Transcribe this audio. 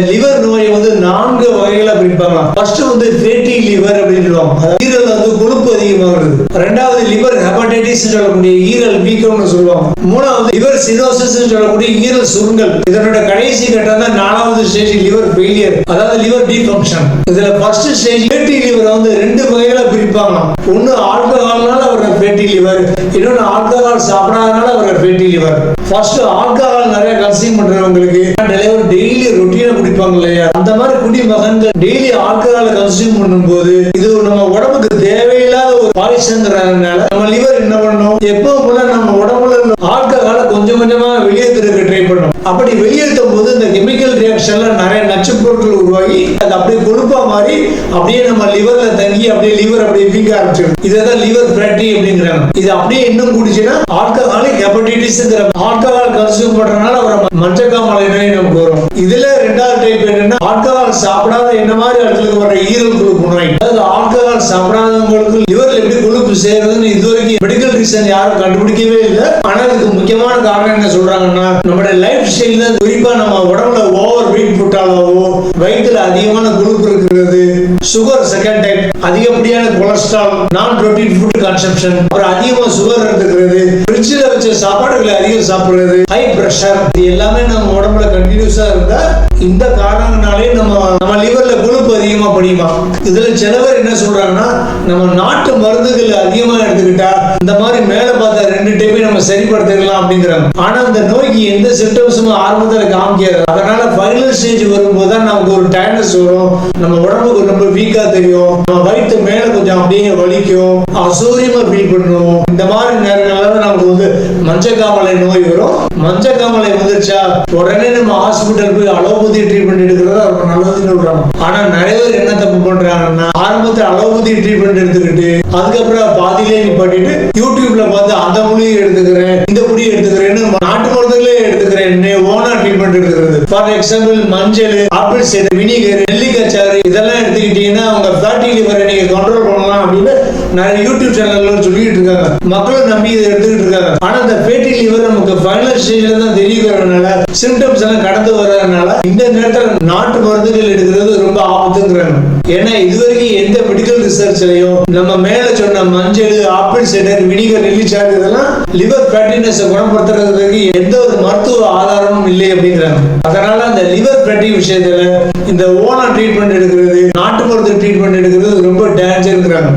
Liver நோயை வந்து 4 வகைகளா பிரிப்பாங்களாம். First வந்து ஃபேட்டி லிவர் அப்படின்னு சொல்லுவாங்க. ஈரல் வந்து கொழுப்பு அதிகமாகிறது. ரெண்டாவது லிவர் ஹெபடைட்டிஸ் சொல்லக்கூடிய ஈரல் வீக்கம்னு சொல்லுவாங்க. மூணாவது லிவர் சிரோசிஸ் சொல்லக்கூடிய ஈரல் சுருங்கல். இதனோட கடைசி கட்டம் தான் 4வது ஸ்டேஜ் லிவர் ஃபெயிலியர், அதாவது லிவர் டீஃபங்க்ஷன். இதுல ஃபர்ஸ்ட் ஸ்டேஜ் ஃபேட்டி லிவர் வந்து 2 வகைகளா பிரிப்பாங்களாம். ஒன்னு ஆல்கஹால்னால அவர்கள் ஃபேட்டி லிவர், இன்னொன்னு ஆல்கஹால் சாப்பிடாதனால அவர்கள் ஃபேட்டி லிவர். ஃபர்ஸ்ட் ஆல்கஹால் நிறைய கன்சியூம் பண்றவங்களுக்கு டெய்லி ரொட்டீனா குடிப்பாங்க இல்லையா, அந்த மாதிரி குடிமகன்கள் டெய்லி ஆல்கஹாலை கன்சியூம் பண்ணும்போது இது நம்ம உடம்புக்கு தேவையில்லாத ஒரு பாய்சன்ங்கிறதுனால நம்ம லிவர் என்ன பண்ணும், எப்பவும் போல நம்ம உடம்புல ஆல்கஹாலை கொஞ்சம் கொஞ்சமா வெளியேற்றுறதுக்கு ட்ரை பண்ணும். அப்படி வெளியேற்றும் போது இந்த கெமிக்கல் ரியாக்ஷன்ல நிறைய நச்சு பொருட்கள் உருவாகி அது அப்படியே கொழுப்பா மாறி அப்படியே நம்ம லிவர்ல தங்கி அப்படியே லிவர் அப்படியே வீக்க ஆரம்பிச்சிடும். இதான் லிவர் ஃபேட்டி அப்படிங்கிறாங்க. இது அப்படியே இன்னும் குடிச்சுன்னா ஆல்கஹாலிக் ஹெபடைட்டிஸ்ங்கிற ஆல்கஹால் கன்சியூம் பண்றதுனால ஒரு மஞ்சக்காமலை நோய் நமக்கு வரும். இதுல 2வது டைப் என்னன்னா ஆல்கஹால் சாப்பிடாத என்ன மாதிரி இடத்துக்கு வர ஈரல் கொழுப்பு நோய். அதாவது ஆல்கஹால் சாப்பிடாதவங்களுக்கு லிவர்ல எப்படி கொழுப்பு சேருதுன்னு இதுவரைக்கும் மெடிக்கல் ரீசன் யாரும் கண்டுபிடிக்கவே இல்லை. ஆனா இதுக்கு முக்கியமான காரணம் என்ன சொல்றாங்கன்னா நம்மளுடைய லைஃப் ஸ்டைல் தான். குறிப்பா நம்ம உடம்புல ஓவர் வெயிட் போட்டாலோ, வயிற்றுல அதிகமான கொழுப்பு இருக்கிறது, சுகர் செகண்ட் டைப், அதிகப்படியான கொலஸ்ட்ரால், நான் புரோட்டீன் ஃபுட் கன்சம்ப்ஷன், அப்புறம் அதிகமா சுகர் எடுத்துக்கிறது, ஃப்ரிட்ஜில் வச்ச சாப்பாடுகளை அதிகம் சாப்பிடுறது, ஹை பிரஷர், இது எல்லாமே நம்ம உடம்புல கண்டினியூஸா இருந்தா இந்த காரணங்களாலே நம்ம லிவர்ல கொழுப்பு அதிகமா படியுமா. இதுல சில பேர் என்ன சொல்றாங்கன்னா நம்ம நாட்டு மருந்துகள் அதிகமா எடுத்துக்கிட்டா இந்த மாதிரி மேல பார்த்த 2 டைப்பையும் நம்ம சரிப்படுத்திடலாம் அப்படிங்கிறாங்க. ஆனா இந்த நோய்க்கு எந்த சிம்டம்ஸும் ஆரம்பத்தில் காமிக்காது. அதனால ஃபைனல் ஸ்டேஜ் வரும்போது தான் நமக்கு ஒரு டயர்னஸ் வரும், நம்ம உடம்புக்கு ரொம்ப வீக்கா தெரியும், நம்ம வயிற்று மேல கொஞ்சம் அப்படியே வலிக்கும், அசௌரியமா ஃபீல் பண்ணுவோம். இந்த மாதிரி நேரங்கள்ல நமக்கு வந்து மஞ்சக்காமலை நோய் வரும். மஞ்சக்காமலை வந்துருச்சா உடனே நம்ம ஹாஸ்பிட்டல் போய் அலோபதி ட்ரீட்மெண்ட் எடுக்கிறதா ரொம்ப நல்லதுன்னு சொல்றாங்க. ஆனா நிறைய பேர் என்ன தப்பு பண்றாங்கன்னா ஆரம்பத்தில் அலோபதி ட்ரீட்மெண்ட் எடுத்துக்கிட்டு அதுக்கப்புறம் பாதியிலே நிப்பாட்டிட்டு யூடியூப்ல பார்த்து அந்த மூலிகை எடுத்துக்கிறேன், இந்த குடி எடுத்துக்கிறேன்னு நாட்டு மருந்துகளே எடுத்துக்கிறேன், ஓனா ட்ரீட்மெண்ட் எடுத்துக்கிறது. ஃபார் எக்ஸாம்பிள் மஞ்சள், ஆப்பிள் சைடர் வினிகர், நெல்லிக்காய் சாறு இதெல்லாம் எடுத்துக்கிட்டீங்கன்னா அவங்க ஃபேட்டி லிவரை நீங்க கண்ட்ரோல் பண்ணலாம் அப்படின்னு நிறைய யூடியூப் சேனல்ல சொல்லிட்டு இருக்காங்க. மக்களும் நம்பி இதை எடுத்துக்கிட்டு இருக்காங்க. ஆனா இந்த ஃபேட்டி லிவர் நமக்கு ஃபைனல் ஸ்டேஜ்ல தான் தெரியுறதுனால சிம்டம்ஸ் எல்லாம் கடந்து வர்றதுனால இந்த நேரத்தில் நாட்டு மருந்துகள் எடுக்கிறது ரொம்ப ஆபத்துங்கிறாங்க. ஏன்னா இதுவரைக்கும் எந்த மெடிக்கல் ரிசர்ச்லயும் நம்ம மேல சொன்ன மஞ்சள், ஆப்பிள் சைடர் வினிகர், நெல்லிச்சாறு இதெல்லாம் லிவர் ஃபேட்டினஸ் குணப்படுத்துறதுக்கு எந்த ஒரு மருத்துவ ஆதாரமும் இல்லை அப்படிங்கிறாங்க. அதனால அந்த லிவர் ஃபேட்டி விஷயத்துல இந்த ஓனா ட்ரீட்மெண்ட் எடுக்கிறது, நாட்டு மருந்து ட்ரீட்மெண்ட் எடுக்கிறது ரொம்ப டேஞ்சர்ங்கிறாங்க.